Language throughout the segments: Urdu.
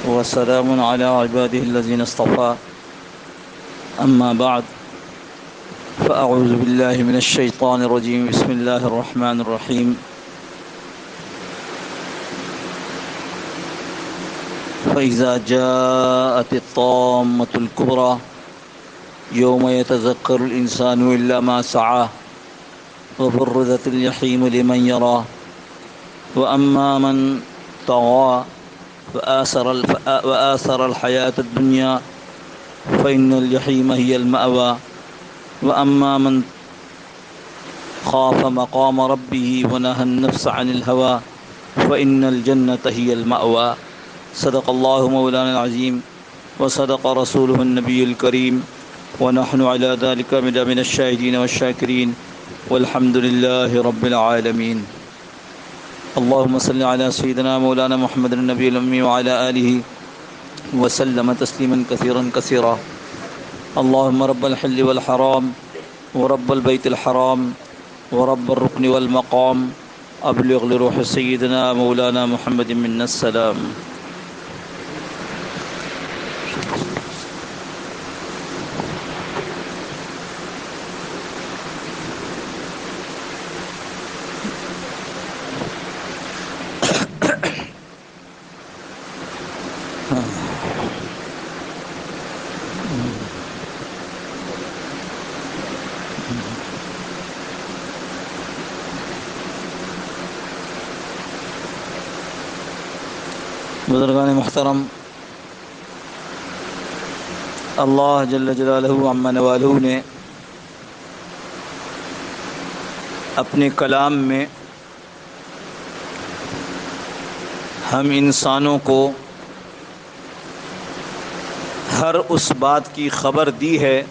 وسلام على عباده الذين اصطفى أما بعد فأعوذ بالله من الشيطان الرجيم بسم الله الرحمن الرحيم فإذا جاءت الطامة الكبرى يوم يتذكر الإنسان إلا ما سعى وبرزت الجحيم لمن يراه وأما من طغى وآثر الحياة الدنيا فإن الجحيم هي المأوى وأما من خاف مقام ربه ونهى النفس عن الهوى فإن الجنة هي المأوى صدق الله مولانا العظيم وصدق رسوله النبي الكريم ونحن على ذلك من الشاهدين والشاكرين والحمد لله رب العالمين اللهم صل على سيدنا مولانا محمد النبي الأمي وعلى آله وسلم تسليما كثيرا كثيرا اللهم رب الحل والحرام ورب البيت الحرام ورب الركن والمقام أبلغ لروح سيدنا مولانا محمد منا السلام. بزرگان محترم، اللہ جل جلالہ عما نوالہ نے اپنے کلام میں ہم انسانوں کو ہر اس بات کی خبر دی ہے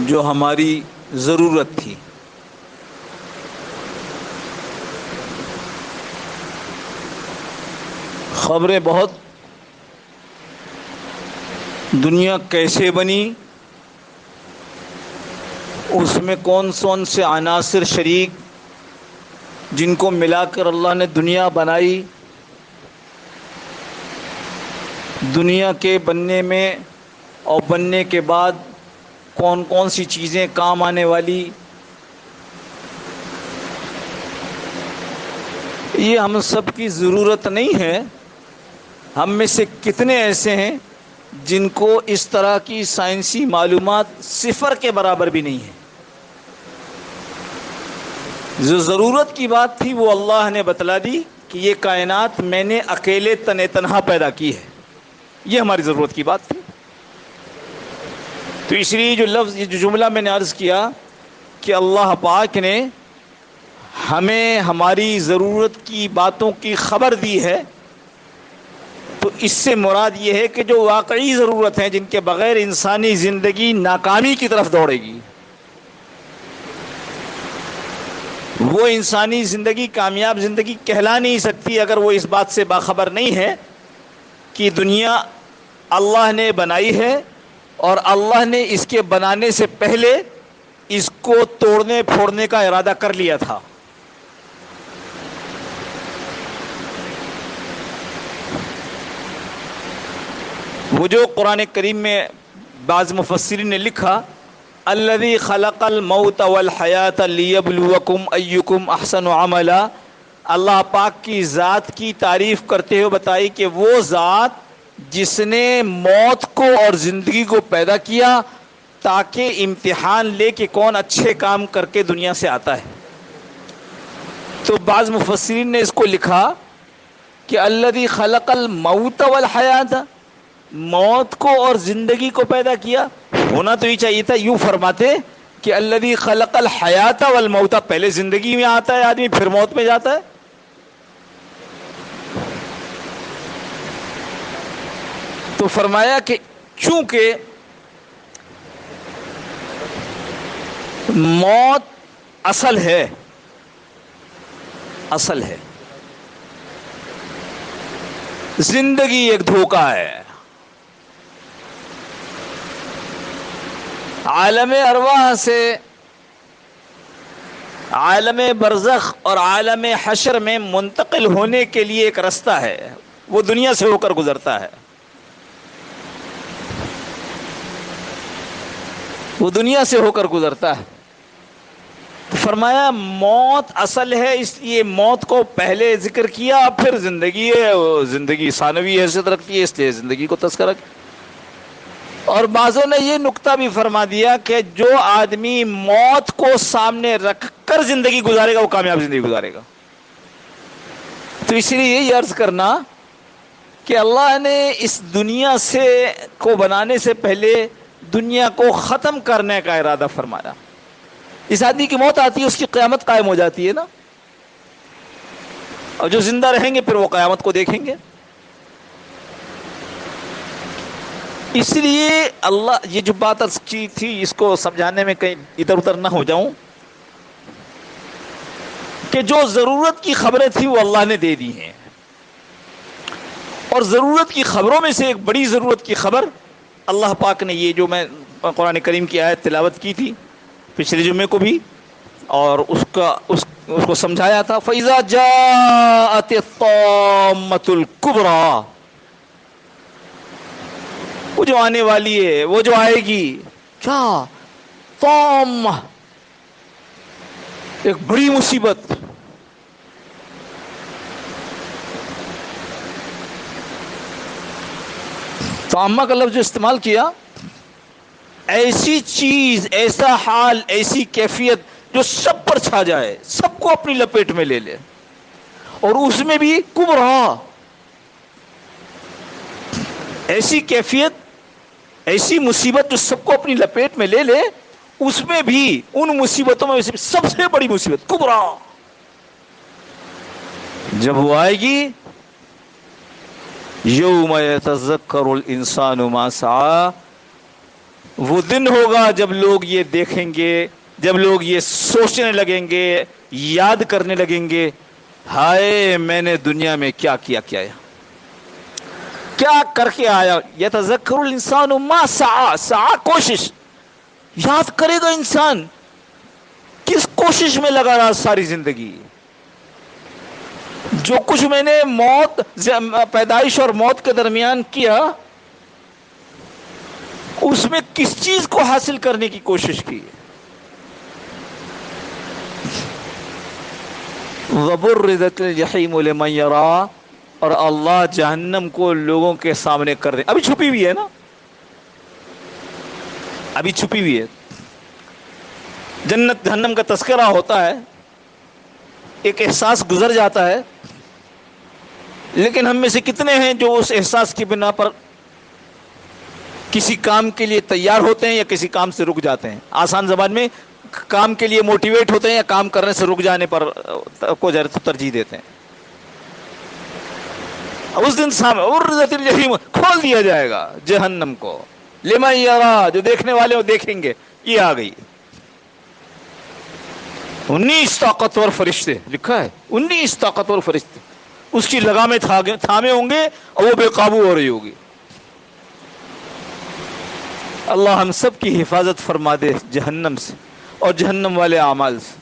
جو ہماری ضرورت تھی. خبریں بہت، دنیا کیسے بنی، اس میں کون سے عناصر شریک جن کو ملا کر اللہ نے دنیا بنائی، دنیا کے بننے میں اور بننے کے بعد کون سی چیزیں کام آنے والی، یہ ہم سب کی ضرورت نہیں ہے. ہم میں سے کتنے ایسے ہیں جن کو اس طرح کی سائنسی معلومات صفر کے برابر بھی نہیں ہے. جو ضرورت کی بات تھی وہ اللہ نے بتلا دی کہ یہ کائنات میں نے اکیلے تنہا پیدا کی ہے، یہ ہماری ضرورت کی بات تھی. تو اس لیے جو لفظ، یہ جو جملہ میں نے عرض کیا کہ اللہ پاک نے ہمیں ہماری ضرورت کی باتوں کی خبر دی ہے، تو اس سے مراد یہ ہے کہ جو واقعی ضرورت ہیں جن کے بغیر انسانی زندگی ناکامی کی طرف دوڑے گی، وہ انسانی زندگی کامیاب زندگی کہلا نہیں سکتی اگر وہ اس بات سے باخبر نہیں ہے کہ دنیا اللہ نے بنائی ہے اور اللہ نے اس کے بنانے سے پہلے اس کو توڑنے پھوڑنے کا ارادہ کر لیا تھا. وہ جو قرآن کریم میں بعض مفسرین نے لکھا الذی خلق الموت والحیات لیبلوکم ایکم احسن عملا، اللہ پاک کی ذات کی تعریف کرتے ہوئے بتائی کہ وہ ذات جس نے موت کو اور زندگی کو پیدا کیا تاکہ امتحان لے کہ کون اچھے کام کر کے دنیا سے آتا ہے. تو بعض مفسرین نے اس کو لکھا کہ الذی خلق الموت والحیات، موت کو اور زندگی کو پیدا کیا. ہونا تو یہ چاہیے تھا یوں فرماتے کہ الذی خلق الحیات والموت، پہلے زندگی میں آتا ہے آدمی پھر موت میں جاتا ہے. تو فرمایا کہ چونکہ موت اصل ہے، زندگی ایک دھوکہ ہے. عالم ارواح سے عالم برزخ اور عالم حشر میں منتقل ہونے کے لیے ایک راستہ ہے، وہ دنیا سے ہو کر گزرتا ہے، وہ دنیا سے ہو کر گزرتا ہے۔ تو فرمایا موت اصل ہے، اس لیے موت کو پہلے ذکر کیا، پھر زندگی ہے، وہ زندگی ثانوی حیثیت رکھتی ہے اس لیے زندگی کو تذکرہ کیا۔ اور بعضوں نے یہ نقطہ بھی فرما دیا کہ جو آدمی موت کو سامنے رکھ کر زندگی گزارے گا وہ کامیاب زندگی گزارے گا۔ تو اس لیے یہی عرض کرنا کہ اللہ نے اس دنیا سے کو بنانے سے پہلے دنیا کو ختم کرنے کا ارادہ فرمایا۔ اس آدمی کی موت آتی ہے، اس کی قیامت قائم ہو جاتی ہے نا، اور جو زندہ رہیں گے پھر وہ قیامت کو دیکھیں گے۔ اس لیے اللہ یہ جو بات عرض کی تھی اس کو سمجھانے میں کہیں ادھر ادھر نہ ہو جاؤں کہ جو ضرورت کی خبریں تھیں وہ اللہ نے دے دی ہیں، اور ضرورت کی خبروں میں سے ایک بڑی ضرورت کی خبر اللہ پاک نے یہ جو میں قرآن کریم کی آیت تلاوت کی تھی پچھلے جمعے کو بھی، اور اس کو سمجھایا تھا، فَإِذَا جَاءَتِ الطَّامَّةُ الْكُبْرَى، وہ جو آنے والی ہے، وہ جو آئے گی، کیا طامہ، ایک بڑی مصیبت۔ طامہ کا لفظ جو استعمال کیا، ایسی چیز، ایسا حال، ایسی کیفیت جو سب پر چھا جائے، سب کو اپنی لپیٹ میں لے لے، اور اس میں بھی کبرا، ایسی کیفیت، ایسی مصیبت جو سب کو اپنی لپیٹ میں لے لے، اس میں بھی ان مصیبتوں میں سب سے بڑی مصیبت کبرا جب وہ آئے گی، یوم یتذکر الانسان ما سعی، وہ دن ہوگا جب لوگ یہ دیکھیں گے، جب لوگ یہ سوچنے لگیں گے، یاد کرنے لگیں گے، ہائے میں نے دنیا میں کیا کیا کیا کر کے آیا۔ یتذکر الانسان ما سعی، سعی کوشش، یاد کرے گا انسان کس کوشش میں لگا رہا ساری زندگی، جو کچھ میں نے موت، پیدائش اور موت کے درمیان کیا، اس میں کس چیز کو حاصل کرنے کی کوشش کی۔ وَبُرِّزَتِ الْجَحِيمُ لِمَنْ يَرَىٰ، اور اللہ جہنم کو لوگوں کے سامنے کر دے، ابھی چھپی ہوئی ہے نا، ابھی چھپی ہوئی ہے۔ جنت جہنم کا تذکرہ ہوتا ہے، ایک احساس گزر جاتا ہے، لیکن ہم میں سے کتنے ہیں جو اس احساس کی بنا پر کسی کام کے لیے تیار ہوتے ہیں یا کسی کام سے رک جاتے ہیں؟ آسان زبان میں کام کے لیے موٹیویٹ ہوتے ہیں یا کام کرنے سے رک جانے پر کو ترجیح دیتے ہیں؟ اس دن سامنے عرضت الجحیم، کھول دیا جائے گا جہنم کو، لمن یرا، جو دیکھنے والے وہ دیکھیں گے، یہ آ گئی۔ 19 طاقتور فرشتے، لکھا ہے 19 طاقتور فرشتے اس کی لگامیں تھامے ہوں گے اور وہ بے قابو ہو رہی ہوگی۔ اللہ ہم سب کی حفاظت فرما دے جہنم سے اور جہنم والے اعمال سے۔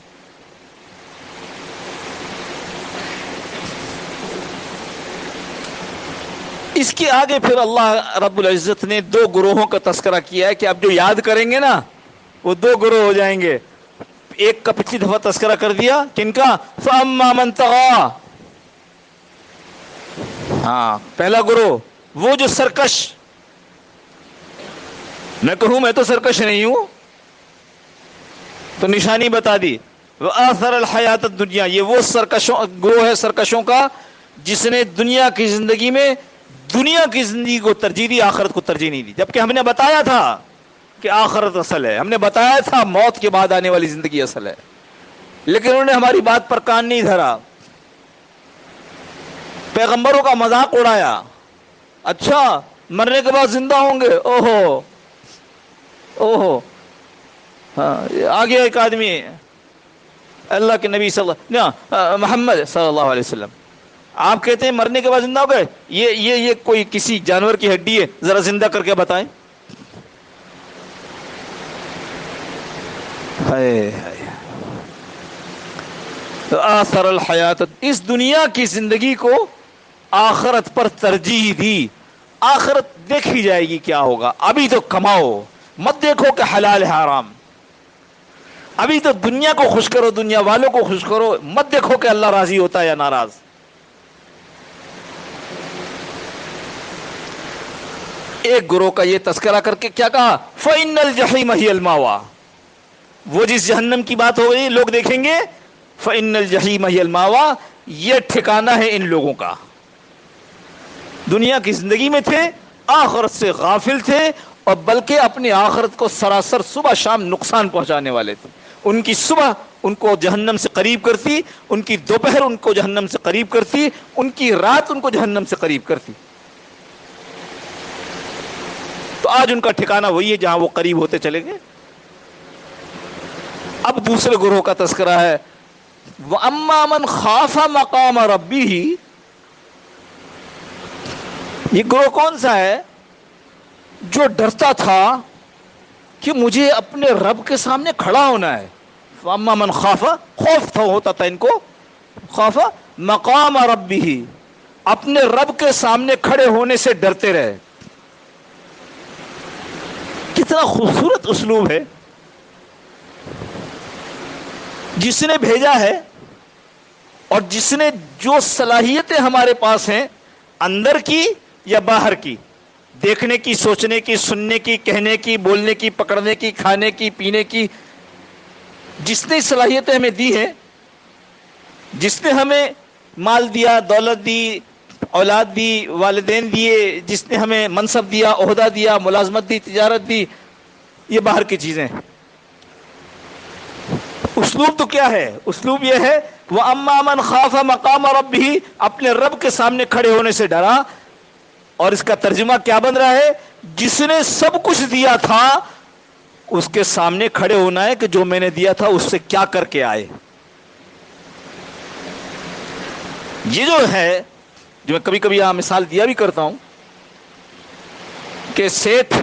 اس کے آگے پھر اللہ رب العزت نے 2 گروہوں کا تذکرہ کیا ہے کہ اب جو یاد کریں گے نا وہ 2 گروہ ہو جائیں گے۔ ایک کا پچھلی دفعہ تذکرہ کر دیا، کن کا؟ فَأَمَّا مَنْ طَغَىٰ، ہاں پہلا گروہ وہ جو سرکش، میں کہوں میں تو سرکش نہیں ہوں تو نشانی بتا دی، وَآثَرَ الْحَيَاةَ الدُّنْيَا، یہ وہ گروہ ہے سرکشوں کا جس نے دنیا کی زندگی میں دنیا کی زندگی کو ترجیح دی، آخرت کو ترجیح نہیں دی، جبکہ ہم نے بتایا تھا کہ آخرت اصل ہے، ہم نے بتایا تھا موت کے بعد آنے والی زندگی اصل ہے، لیکن انہوں نے ہماری بات پر کان نہیں دھرا، پیغمبروں کا مذاق اڑایا۔ اچھا مرنے کے بعد زندہ ہوں گے، اوہو اوہو، ہاں آ گیا ایک آدمی اللہ کے نبی محمد صلی اللہ علیہ وسلم، آپ کہتے ہیں مرنے کے بعد زندہ ہو گئے، یہ کوئی کسی جانور کی ہڈی ہے، ذرا زندہ کر کے بتائیں۔ ہائے ہائے، تو آثر الحیات، اس دنیا کی زندگی کو آخرت پر ترجیح دی. آخرت دیکھی جائے گی کیا ہوگا، ابھی تو کماؤ، مت دیکھو کہ حلال ہے حرام. ابھی تو دنیا کو خوش کرو، دنیا والوں کو خوش کرو، مت دیکھو کہ اللہ راضی ہوتا ہے یا ناراض. ایک گروہ کا یہ تذکرہ کر کے کیا کہا، فَإِنَّ الْجَحِيمَ هِيَ الْمَأْوَىٰ. وہ جس جہنم کی بات ہو گئی لوگ دیکھیں گے، فَإِنَّ الْجَحِيمَ هِيَ الْمَأْوَىٰ، یہ ٹھکانہ ہے ان لوگوں کا. دنیا کی زندگی میں تھے، آخرت سے غافل تھے، اور بلکہ اپنی آخرت کو سراسر صبح شام نقصان پہنچانے والے تھے. ان کی صبح ان کو جہنم سے قریب کرتی، ان کی دوپہر ان کو جہنم سے قریب کرتی، ان کی رات ان کو جہنم سے قریب کرتی. تو آج ان کا ٹھکانہ وہی ہے جہاں وہ قریب ہوتے چلے گئے. اب دوسرے گروہ کا تذکرہ ہے، وَأَمَّا مَنْ خَافَ مَقَامَ رَبِّهِ. یہ گروہ کون سا ہے؟ جو ڈرتا تھا کہ مجھے اپنے رب کے سامنے کھڑا ہونا ہے. وَأَمَّا مَنْ خَافَ، خوف تھا ہوتا تھا ان کو، خَافَ مَقَامَ رَبِّهِ، اپنے رب کے سامنے کھڑے ہونے سے ڈرتے رہے. کتنا خوبصورت اسلوب ہے. جس نے بھیجا ہے اور جس نے جو صلاحیتیں ہمارے پاس ہیں، اندر کی یا باہر کی، دیکھنے کی، سوچنے کی، سننے کی، کہنے کی، بولنے کی، پکڑنے کی، کھانے کی، پینے کی، جس نے صلاحیتیں ہمیں دی ہیں، جس نے ہمیں مال دیا، دولت دی، اولاد دی، والدین دیے، جس نے ہمیں منصب دیا، عہدہ دیا، ملازمت دی، تجارت دی، یہ باہر کی چیزیں ہیں. اسلوب تو کیا ہے؟ اسلوب یہ ہے، وَأَمَّا مَنْ خَافَ مَقَامَ رَبِّهِ، اپنے رب کے سامنے کھڑے ہونے سے ڈرا. اور اس کا ترجمہ کیا بن رہا ہے؟ جس نے سب کچھ دیا تھا اس کے سامنے کھڑے ہونا ہے کہ جو میں نے دیا تھا اس سے کیا کر کے آئے. یہ جو ہے، جو میں کبھی کبھی یہاں مثال دیا بھی کرتا ہوں، کہ سیٹھ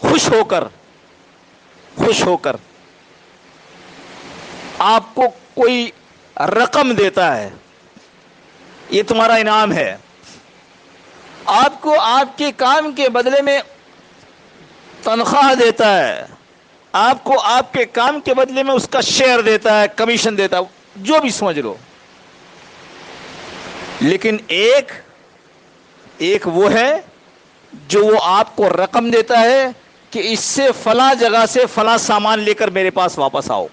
خوش ہو کر آپ کو کوئی رقم دیتا ہے، یہ تمہارا انعام ہے. آپ کو آپ کے کام کے بدلے میں تنخواہ دیتا ہے، آپ کو آپ کے کام کے بدلے میں اس کا شیئر دیتا ہے، کمیشن دیتا ہے، جو بھی سمجھ لو. لیکن ایک وہ ہے جو وہ آپ کو رقم دیتا ہے کہ اس سے فلاں جگہ سے فلاں سامان لے کر میرے پاس واپس آؤ.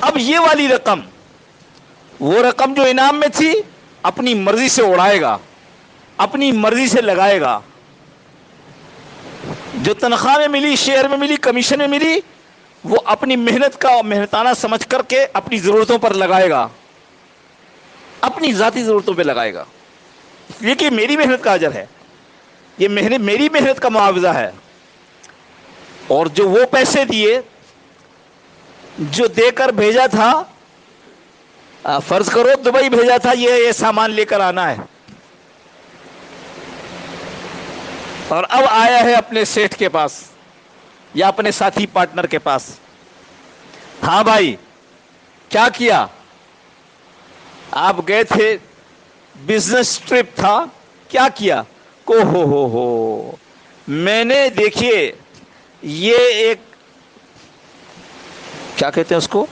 اب یہ والی رقم، وہ رقم جو انعام میں تھی، اپنی مرضی سے اڑائے گا، اپنی مرضی سے لگائے گا. جو تنخواہ میں ملی، شیئر میں ملی، کمیشن میں ملی، وہ اپنی محنت کا محنتانہ سمجھ کر کے اپنی ضرورتوں پر لگائے گا، اپنی ذاتی ضرورتوں پہ لگائے گا. یہ کہ میری محنت کا اجر ہے، یہ میری محنت کا معاوضہ ہے. اور جو وہ پیسے دیے، جو دے کر بھیجا تھا، فرض کرو دبئی بھیجا تھا، یہ سامان لے کر آنا ہے، اور اب آیا ہے اپنے سیٹھ کے پاس یا اپنے ساتھی پارٹنر کے پاس. ہاں بھائی، کیا کیا؟ آپ گئے تھے، بزنس ٹرپ تھا، کیا کیا؟ ہو میں نے، دیکھیے، یہ ایک کیا کہتے ہیں اس کو،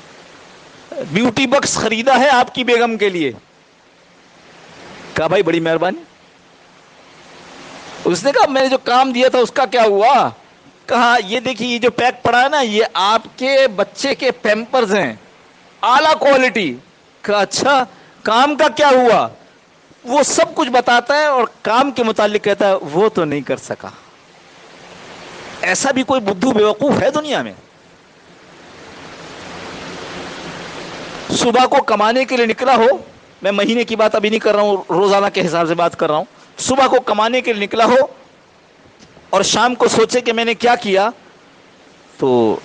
بیوٹی بکس خریدا ہے آپ کی بیگم کے لیے. کہا بھائی بڑی مہربانی. اس نے کہا میں نے جو کام دیا تھا اس کا کیا ہوا؟ کہا یہ دیکھیے، یہ جو پیک پڑا ہے نا، یہ آپ کے بچے کے پیمپرز ہیں، اعلیٰ کوالٹی. کہا اچھا، کام کا کیا ہوا؟ وہ سب کچھ بتاتا ہے اور کام کے متعلق کہتا ہے وہ تو نہیں کر سکا. ایسا بھی کوئی بدھو بیوقوف ہے دنیا میں؟ صبح کو کمانے کے لیے نکلا ہو، میں مہینے کی بات ابھی نہیں کر رہا ہوں، روزانہ کے حساب سے بات کر رہا ہوں. صبح کو کمانے کے لیے نکلا ہو اور شام کو سوچے کہ میں نے کیا کیا، تو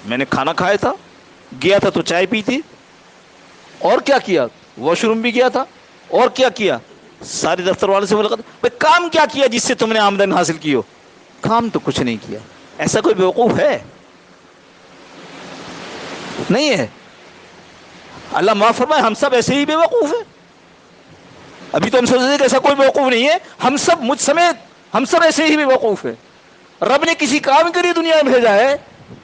میں نے کھانا کھایا تھا، گیا تھا تو چائے پی تھی، اور کیا کیا؟ واش روم بھی گیا تھا، اور کیا کیا؟ سارے دفتر والوں سے ملاقات. بھائی کام کیا کیا جس سے تم نے آمدن حاصل کی ہو؟ کام تو کچھ نہیں کیا. ایسا کوئی بیوقوف ہے؟ نہیں ہے. اللہ معاف فرمائے، ہم سب ایسے ہی بیوقوف ہیں. ابھی تو ہم سوچ رہے ہیں کہ ایسا کوئی بیوقوف نہیں ہے. ہم سب، مجھ سمیت، ہم سب ایسے ہی بیوقوف ہیں. رب نے کسی کام کے لیے دنیا میں بھیجا ہے،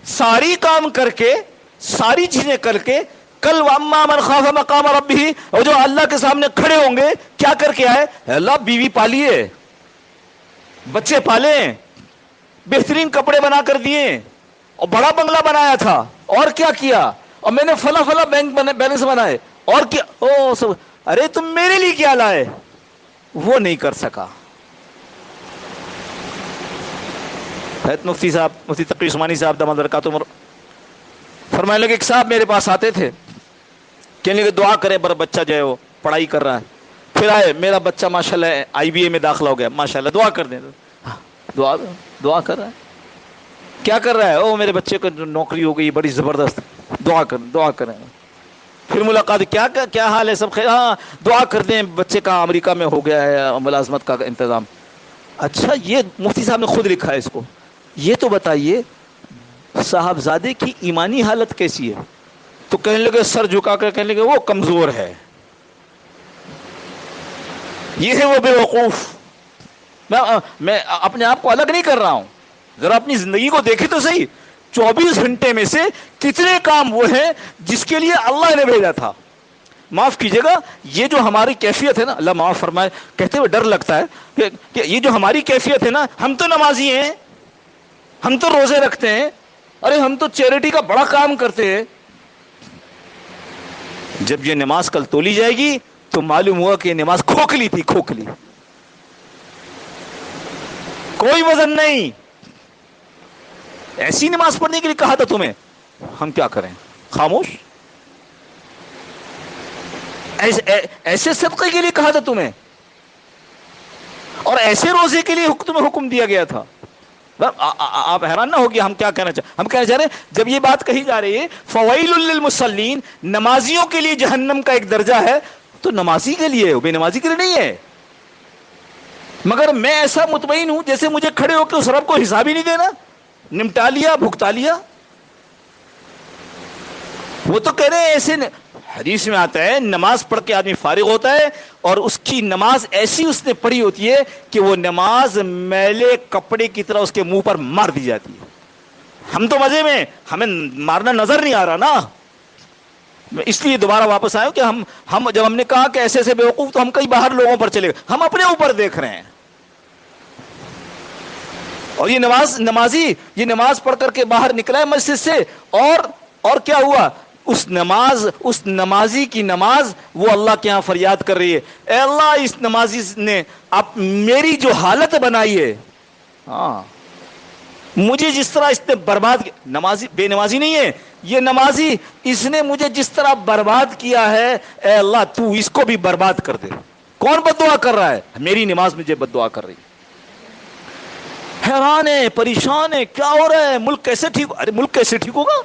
ساری کام کر کے، ساری چیزیں کر کے، کل واما من خاف مقام ربہ، اور جو اللہ کے سامنے کھڑے ہوں گے کیا کر کے آئے؟ اللہ بیوی پالیے، بچے پالے، بہترین کپڑے بنا کر دیے، اور بڑا بنگلہ بنایا تھا، اور کیا کیا، اور میں نے فلاں فلاں بینک بیلنس بنائے، اور کیا، او سب. ارے تم میرے لیے کیا لائے؟ وہ نہیں کر سکا. حضرت مفتی صاحب، مفتی تقی عثمانی صاحب دامت برکاتہ عمر، فرمانے لگے ایک صاحب میرے پاس آتے تھے، کہنے لگے دعا کریں بر بچہ جو ہے وہ پڑھائی کر رہا ہے. پھر آئے، میرا بچہ ماشاءاللہ آئی بی اے میں داخلہ ہو گیا، ماشاءاللہ دعا کر دیں. دعا کر رہا ہے، کیا کر رہا ہے؟ او میرے بچے کو نوکری ہو گئی بڑی زبردست، دعا کریں. پھر ملاقات، کیا حال ہے، سب خیر؟ ہاں دعا کر دیں، بچے کا امریکہ میں ہو گیا ہے ملازمت کا انتظام. اچھا، یہ مفتی صاحب نے خود لکھا ہے اس کو. یہ تو بتائیے صاحبزادے کی ایمانی حالت کیسی ہے؟ تو کہنے لگے، سر جھکا کر کہنے لگے وہ کمزور ہے، یہ ہے وہ بیوقوف. میں اپنے آپ کو الگ نہیں کر رہا ہوں، ذرا اپنی زندگی کو دیکھیں تو صحیح. 24 گھنٹے میں سے کتنے کام وہ ہیں جس کے لیے اللہ نے بھیجا تھا؟ معاف کیجیے گا، یہ جو ہماری کیفیت ہے نا، اللہ معاف فرمائے، کہتے ہوئے ڈر لگتا ہے کہ یہ جو ہماری کیفیت ہے نا، ہم تو نمازی ہیں، ہم تو روزے رکھتے ہیں، ارے ہم تو چیریٹی کا بڑا کام کرتے ہیں. جب یہ نماز کل تولی جائے گی تو معلوم ہوا کہ یہ نماز کھوکھلی تھی، کھوکھلی، کوئی وزن نہیں. ایسی نماز پڑھنے کے لیے کہا تھا تمہیں، ہم کیا کریں؟ خاموش. ایسے صدقے کے لیے کہا تھا تمہیں، اور ایسے روزے کے لیے تمہیں حکم دیا گیا تھا. آپ حیران نہ ہوگی ہم کیا کہنا چاہتے. ہم کہنا چاہ رہے ہیں جب یہ بات کہی جا رہی ہے فویل للمصلین، نمازیوں کے لیے جہنم کا ایک درجہ ہے، تو نمازی کے لیے، بے نمازی کے لیے نہیں ہے. مگر میں ایسا مطمئن ہوں جیسے مجھے کھڑے ہو کے اس رب کو حساب ہی نہیں دینا، نمٹا لیا، بھگتا لیا. وہ تو کہہ رہے ہیں ایسے، حدیث میں آتا ہے نماز پڑھ کے آدمی فارغ ہوتا ہے اور اس کی نماز ایسی اس نے پڑھی ہوتی ہے کہ وہ نماز میلے کپڑے کی طرح اس کے منہ پر مار دی جاتی ہے. ہم تو مزے میں، ہمیں مارنا نظر نہیں آ رہا نا. اس لیے دوبارہ واپس آئے کہ ہم جب ہم نے کہا کہ ایسے ایسے بیوقوف، تو ہم کئی باہر لوگوں پر چلے گئے، ہم اپنے اوپر دیکھ رہے ہیں. اور یہ نمازی یہ نماز پڑھ کر کے باہر نکلا ہے مسجد سے، اور کیا ہوا؟ اس نمازی کی نماز وہ اللہ کے ہاں فریاد کر رہی ہے، اے اللہ اس نمازی نے اب میری جو حالت بنائی ہے، ہاں مجھے جس طرح اس نے برباد کیا، نمازی بے نمازی نہیں ہے یہ نمازی، اس نے مجھے جس طرح برباد کیا ہے، اے اللہ تو اس کو بھی برباد کر دے. کون بد دعا کر رہا ہے؟ میری نماز مجھے بد دعا کر رہی. حیران ہے، پریشان ہے، کیا ہو رہا ہے، ملک کیسے ٹھیک؟ ارے ملک کیسے ٹھیک ہوگا؟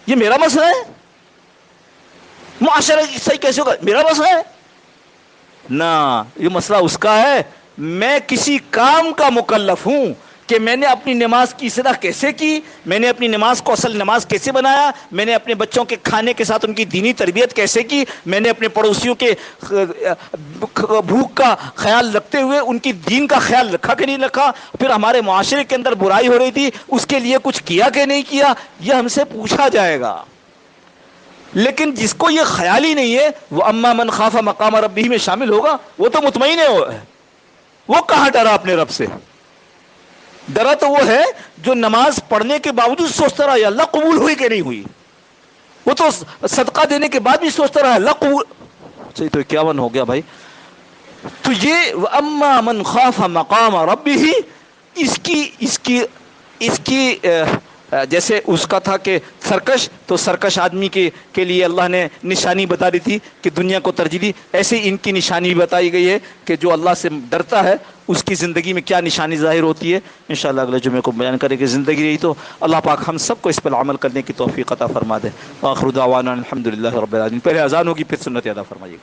یہ میرا مسئلہ ہے. معاشرہ صحیح کیسے ہوگا؟ میرا مسئلہ ہے نہ، یہ مسئلہ اس کا ہے. میں کسی کام کا مکلف ہوں کہ میں نے اپنی نماز کی اصلاح کیسے کی، میں نے اپنی نماز کو اصل نماز کیسے بنایا، میں نے اپنے بچوں کے کھانے کے ساتھ ان کی دینی تربیت کیسے کی، میں نے اپنے پڑوسیوں کے بھوک کا خیال رکھتے ہوئے ان کی دین کا خیال رکھا کہ نہیں رکھا، پھر ہمارے معاشرے کے اندر برائی ہو رہی تھی اس کے لیے کچھ کیا کہ نہیں کیا، یہ ہم سے پوچھا جائے گا. لیکن جس کو یہ خیال ہی نہیں ہے وہ اما من خاف مقام ربہ میں شامل ہوگا؟ وہ تو مطمئن ہے. وہ کہاں ڈرا اپنے رب سے؟ ڈرا تو وہ ہے جو نماز پڑھنے کے باوجود سوچتا رہا اللہ قبول ہوئی کہ نہیں ہوئی. وہ تو صدقہ دینے کے بعد بھی سوچتا رہا اللہ قبول. صحیح تو 51 ہو گیا بھائی. تو یہ اما من خاف مقام ربہ، اس کی جیسے اس کا تھا کہ سرکش، تو سرکش آدمی کے لیے اللہ نے نشانی بتا دی تھی کہ دنیا کو ترجیح دی، ایسے ان کی نشانی بتائی گئی ہے کہ جو اللہ سے ڈرتا ہے اس کی زندگی میں کیا نشانی ظاہر ہوتی ہے. انشاءاللہ اگلے جمعے کو بیان کریں کہ زندگی رہی تو اللہ پاک ہم سب کو اس پر عمل کرنے کی توفیق عطا فرما دے. آخر دعوانا الحمدللہ رب العالمین. پہلے اذان ہوگی پھر سنت ادا فرمائیے.